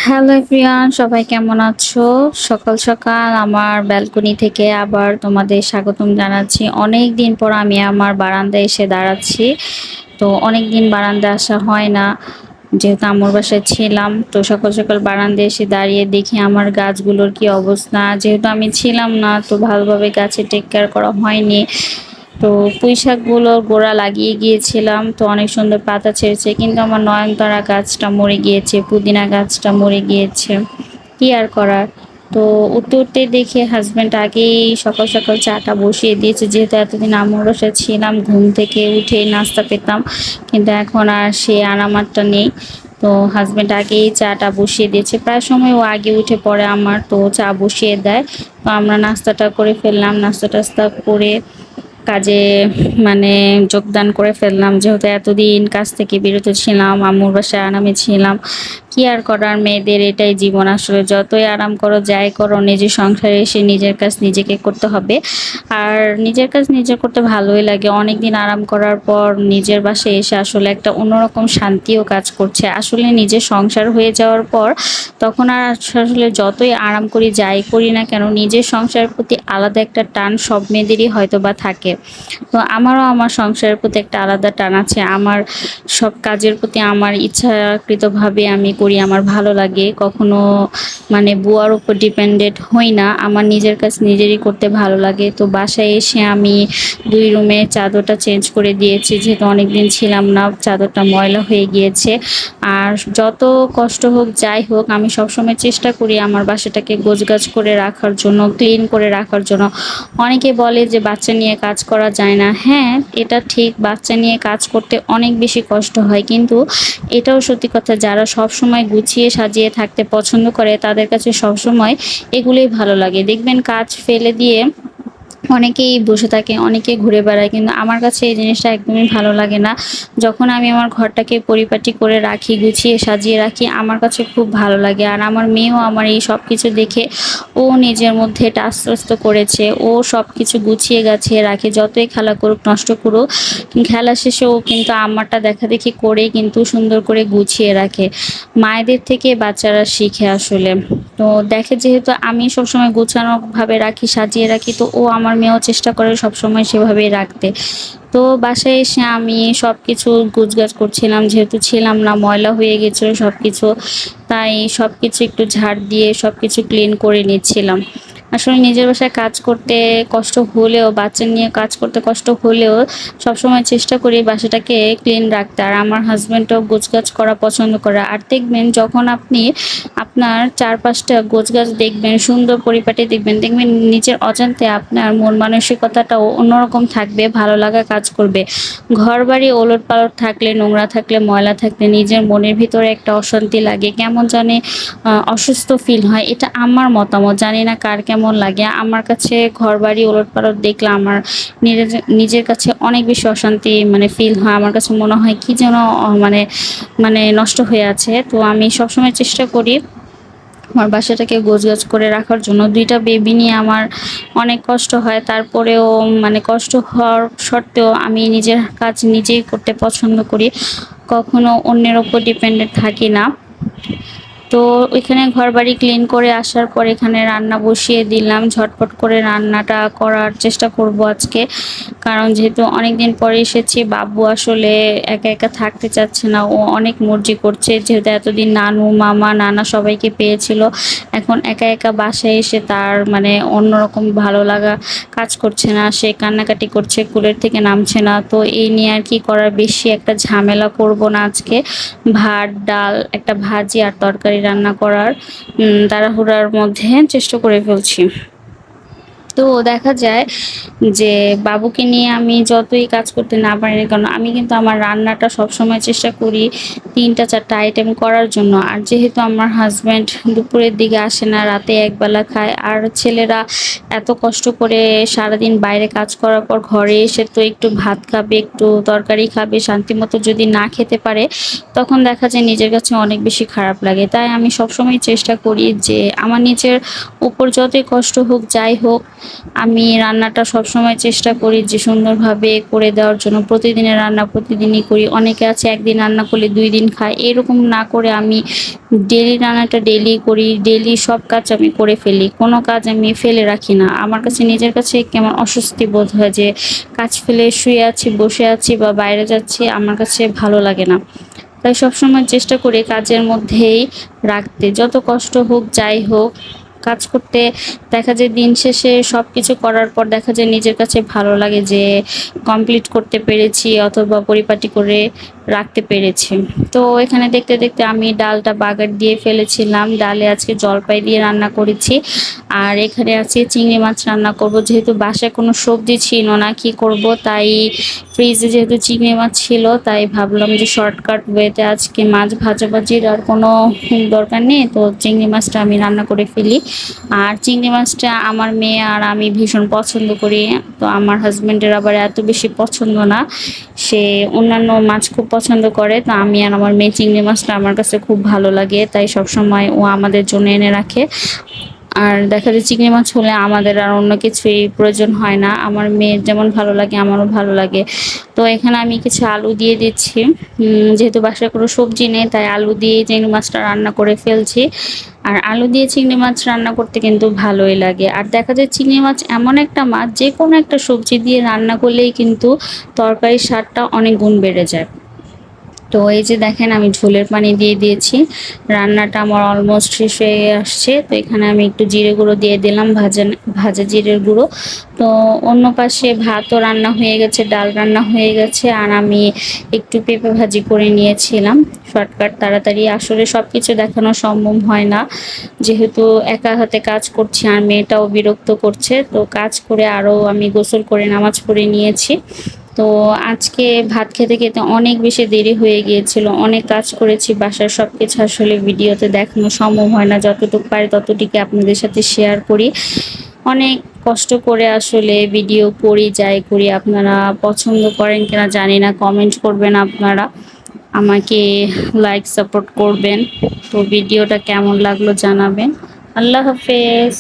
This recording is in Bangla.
হ্যালো এভরিওয়ান, সবাই কেমন আছো? সকাল সকাল আমার ব্যালকনি থেকে আবার তোমাদের স্বাগতম জানাচ্ছি। অনেক দিন পর আমি আমার বারান্দায় এসে দাঁড়াচ্ছি। তো অনেক দিন বারান্দায় আসা হয় না, যেহেতু আম্মুর বাসায় ছিলাম। তো সকাল সকাল বারান্দায় এসে দাঁড়িয়ে দেখি আমার গাছগুলোর কি অবস্থা। যেহেতু আমি ছিলাম না, তো ভালোভাবে গাছে টেক কেয়ার করা হয়নি। তো পুঁই শাকগুলোর গোড়া লাগিয়ে গিয়েছিলাম, তো অনেক সুন্দর পাতা ছেড়েছে, কিন্তু আমার নয়নতারা গাছটা মরে গিয়েছে, পুদিনা গাছটা মরে গিয়েছে। কি আর করার। তো উঠতে উঠতে দেখে হাজব্যান্ড আগেই সকাল সকাল চাটা বসিয়ে দিয়েছে, যেহেতু এতদিন আম্মুর বাসায় ছিলাম, ঘুম থেকে উঠে নাস্তা পেতাম, কিন্তু এখন আর সে আনামারটা নেই। তো হাজব্যান্ড আগেই চাটা বসিয়ে দিয়েছে, প্রায় সময় ও আগে উঠে পড়ে আমার, তো চা বসিয়ে দেয়। তো আমরা নাস্তাটা করে ফেললাম, নাস্তা টাস্তা করে কাজে মানে যোগদান করে ফেললাম, যেহেতু এতদিন কাজ থেকে বিরত ছিলাম, আম্মুর বাসায় আরামে ছিলাম। কি আর করার, মেয়েদের এটাই জীবন। আসলে যতই আরাম করো যাই করো, নিজের সংসারে এসে নিজের কাজ নিজেকে করতে হবে। আর নিজের কাজ নিজে করতে ভালোই লাগে। অনেকদিন আরাম করার পর নিজের বাসায় এসে আসলে একটা অন্যরকম শান্তিও কাজ করছে। আসলে নিজের সংসার হয়ে যাওয়ার পর তখন আর আসলে যতই আরাম করি যাই করি না কেন, নিজের সংসারের প্রতি আলাদা একটা টান সব মেয়েদেরই হয়তো বা থাকে। তো আমারও আমার সংসারের প্রতি একটা আলাদা টান আছে। আমার সব কাজের প্রতি আমার ইচ্ছাকৃতভাবে আমি করি, আমার ভালো লাগে। কখনো বুয়ার উপর ডিপেন্ডেন্ট হই না, আমার নিজের কাজ নিজেরই করতে ভালো লাগে। তো বাসায় এসে আমি 2 রুমে চাদরটা চেঞ্জ করে দিয়েছি, যেহেতু অনেকদিন ছিলাম না, চাদরটা ময়লা হয়ে গিয়েছে। আর যত কষ্ট হোক যাই হোক, আমি সবসময় চেষ্টা করি আমার বাসাটাকে গোছগাছ করে রাখার জন্য, ক্লিন করে রাখার জন্য। অনেকে বলে যে বাচ্চা নিয়ে কাজ করা যায় না। হ্যাঁ, এটা ঠিক, বাচ্চা নিয়ে কাজ করতে অনেক বেশি কষ্ট হয়, কিন্তু এটাও সত্যি কথা, যারা সবসময় গুছিয়ে সাজিয়ে থাকতে পছন্দ করে তাদের কাছে সবসময় এগুলোই ভালো লাগে। দেখবেন কাজ ফেলে দিয়ে অনেকেই বসে থাকে, অনেকে ঘুরে বেড়ায়, কিন্তু আমার কাছে এই জিনিসটা একদমই ভালো লাগে না। যখন আমি আমার ঘরটাকে পরিপাটি করে রাখি, গুছিয়ে সাজিয়ে রাখি, আমার কাছে খুব ভালো লাগে। আর আমার মেয়েও আমার এই সব কিছু দেখে ও নিজের মধ্যে এটা আস্তে আস্তে করেছে। ও সব কিছু গুছিয়ে গাছিয়ে রাখে, যতই খেলা করুক নষ্ট করুক, খেলা শেষে ও কিন্তু আমারটা দেখা দেখি করে কিন্তু সুন্দর করে গুছিয়ে রাখে। মায়েদের থেকে বাচ্চারা শিখে আসলে। তো দেখে যেহেতু আমি সবসময় গোছানো ভাবে রাখি, সাজিয়ে রাখি, তো ও আমার মেয়েও চেষ্টা করে সবসময় সেভাবেই রাখতে। তো বাসায় এসে আমি সবকিছু গোছগাছ করছিলাম, যেহেতু ছিলাম না, ময়লা হয়ে গেছিল সবকিছু, তাই সবকিছু একটু ঝাড় দিয়ে সবকিছু ক্লিন করে নিচ্ছিলাম। আসলে নিজের বাসায় কাজ করতে কষ্ট হলেও, বাচ্চা নিয়ে কাজ করতে কষ্ট হলেও সবসময় চেষ্টা করি বাসাটাকে ক্লিন রাখতে। আর আমার হাজব্যান্ডও গোছগাছ করা পছন্দ করে। আর দেখবেন যখন আপনি আপনার চারপাশটা গোছগাছ দেখবেন, সুন্দর পরিপাটি দেখবেন, দেখবেন নিজের অজান্তে আপনার মন মানসিকতাটাও অন্যরকম থাকবে, ভালো লাগা কাজ করবে। ঘর বাড়ি ওলট পালট থাকলে, নোংরা থাকলে, ময়লা থাকলে নিজের মনের ভিতরে একটা অশান্তি লাগে, কেমন জানি অসুস্থ ফিল হয়। এটা আমার মতামত, জানি না কার কেমন লাগে। আমার কাছে ঘর বাড়ি ওলট পালট দেখলে আমার নিজের নিজের কাছে অনেক বেশি অশান্তি ফিল হয়। আমার কাছে মনে হয় কি যেন মানে নষ্ট হয়ে আছে। তো আমি সবসময় চেষ্টা করি আমার বাসাটাকে গোছগাছ করে রাখার জন্য। ২ টা বেবি নিয়ে আমার অনেক কষ্ট হয়। তারপরেও কষ্ট হওয়ার সত্ত্বেও আমি নিজের কাজ নিজেই করতে পছন্দ করি। কখনো অন্যের উপর ডিপেন্ডেন্ট থাকি না। তো ওইখানে ঘরবাড়ি ক্লিন করে আসার পর এখানে রান্না বসিয়ে দিলাম। ঝটপট করে রান্নাটা করার চেষ্টা করব আজকে। কারণ যেহেতু অনেকদিন পরে এসেছি, বাবু আসলে একা একা থাকতে চাচ্ছে না। ও অনেক মর্জি করছে, যেহেতু এতদিন নানু, মামা, নানা সবাইকে পেয়েছিল। এখন একা একা বাসায় এসে তার অন্যরকম ভালো লাগা কাজ করছে না। সে কান্নাকাটি করছে, কুলের থেকে নামছে না। তো এই নিয়ে আর কি করার, বেশি একটা ঝামেলা করব না আজকে। ভাত, ডাল, একটা ভাজি আর তরকারি রান্না করার তাড়াহুড়ার মধ্যে চেষ্টা করে ফেলছি। তো দেখা যায় যে বাবুকে নিয়ে আমি যতই কাজ করতে না পারি না কেন, আমি কিন্তু আমার রান্নাটা সবসময় চেষ্টা করি ৩টা ৪টা আইটেম করার জন্য। আর যেহেতু আমার হাজব্যান্ড দুপুরের দিকে আসে না, রাতে একবেলা খায়, আর ছেলেরা এত কষ্ট করে সারাদিন বাইরে কাজ করার পর ঘরে এসে তো একটু ভাত খাবে, একটু তরকারি খাবে, শান্তিমতো যদি না খেতে পারে তখন দেখা যায় নিজের কাছে অনেক বেশি খারাপ লাগে। তাই আমি সবসময় চেষ্টা করি যে আমার নিজের উপর যতই কষ্ট হোক যাই হোক, আমি রান্নাটা সবসময় চেষ্টা করি যে সুন্দরভাবে করে দেওয়ার জন্য। প্রতিদিনের রান্না প্রতিদিনই করি। অনেকে আছে একদিন রান্না করলে ২ দিন খায়। এরকম না করে আমি ডেইলি রান্নাটা ডেইলি করি। ডেইলি সব কাজ আমি করে ফেলি। কোনো কাজ আমি ফেলে রাখি না। আমার কাছে নিজের কাছে কেমন অস্বস্তি বোধ হয় যে কাজ ফেলে শুয়ে আছি, বসে আছি বা বাইরে যাচ্ছি, আমার কাছে ভালো লাগে না। তাই সবসময় চেষ্টা করি কাজের মধ্যেই রাখতে। যত কষ্ট হোক, যাই হোক, কাজ করতে দেখা যায় দিন শেষে সবকিছু করার পর দেখা যায় নিজের কাছে ভালো লাগে যে কমপ্লিট করতে পেরেছি অথবা পরিপাটি করে রাখতে পেরেছি। তো এখানে দেখতে, দেখতে আমি ডালটা বাগার দিয়ে ফেলেছিলাম। ডালে আজকে জলপাই দিয়ে রান্না করেছি। আর এখানে আছে চিংড়ি মাছ রান্না করব। যেহেতু বাসায় কোনো সবজি ছিল না, কি করব? তাই ফ্রিজে যেহেতু চিংড়ি মাছ ছিল, তাই ভাবলাম যে শর্টকাট ওয়েতে আজকে মাছ ভাজাভাজির আর কোনো দরকার নেই। তো চিংড়ি মাছটা আমি রান্না করে ফেলি। আর চিংড়ি মাছটা আমার মেয়ে আর আমি ভীষণ পছন্দ করি। তো আমার হাসব্যান্ডের আবার এত বেশি পছন্দ না। সে অন্যান্য মাছ খুব পছন্দ করে। তো আমি আর আমার মেয়ে চিংড়ি মাছটা আমার কাছে খুব ভালো লাগে। তাই সবসময় ও আমাদের জন্য এনে রাখে। আর দেখা যায় চিংড়ি মাছ হলে আমাদের আর অন্য কিছুই প্রয়োজন হয় না। আমার মেয়ের যেমন ভালো লাগে আমারও ভালো লাগে। তো এখানে আমি কিছু আলু দিয়ে দিচ্ছি। যেহেতু বাসায় কোনো সবজি নেই তাই আলু দিয়ে চিংড়ি মাছটা রান্না করে ফেলছি। আর আলু দিয়ে চিংড়ি মাছ রান্না করতে কিন্তু ভালোই লাগে। আর দেখা যায় চিংড়ি মাছ এমন একটা মাছ যেকোনো একটা সবজি দিয়ে রান্না করলেই কিন্তু তরকারির স্বাদটা অনেক গুণ বেড়ে যায়। তো এই যে দেখেন আমি ঝোলের পানি দিয়ে দিয়েছি। রান্নাটা আমার অলমোস্ট শেষ হয়ে আসছে। তো এখানে আমি একটু জিরে গুঁড়ো দিয়ে দিলাম, ভাজা জিরের গুঁড়ো। তো অন্য পাশে ভাতও রান্না হয়ে গেছে, ডাল রান্না হয়ে গেছে। আর আমি একটু পেঁপে ভাজি করে নিয়েছিলাম। শর্টকাট তাড়াতাড়ি। আসলে সবকিছু দেখানো সম্ভব হয় না। যেহেতু একা হাতে কাজ করছি আর মেয়েটাও বিরক্ত করছে। তো কাজ করে আরও আমি গোসল করে নামাজ পড়ে নিয়েছি। তো আজকে ভাত খেতে, খেতে অনেক বেশি দেরি হয়ে গিয়েছিল। অনেক কাজ করেছি বাসার সবকিছু আসলে ভিডিওতে দেখানো সম্ভব হয় না। যতটুকু পারি ততটুকু আপনাদের সাথে শেয়ার করি। অনেক কষ্ট করে আসলে ভিডিও করি, যাই করি। আপনারা পছন্দ করেন কিনা জানি না। কমেন্ট করবেন আপনারা। আমাকে লাইক সাপোর্ট করবেন। তো ভিডিওটা কেমন লাগলো জানাবেন। আল্লাহ হাফেজ।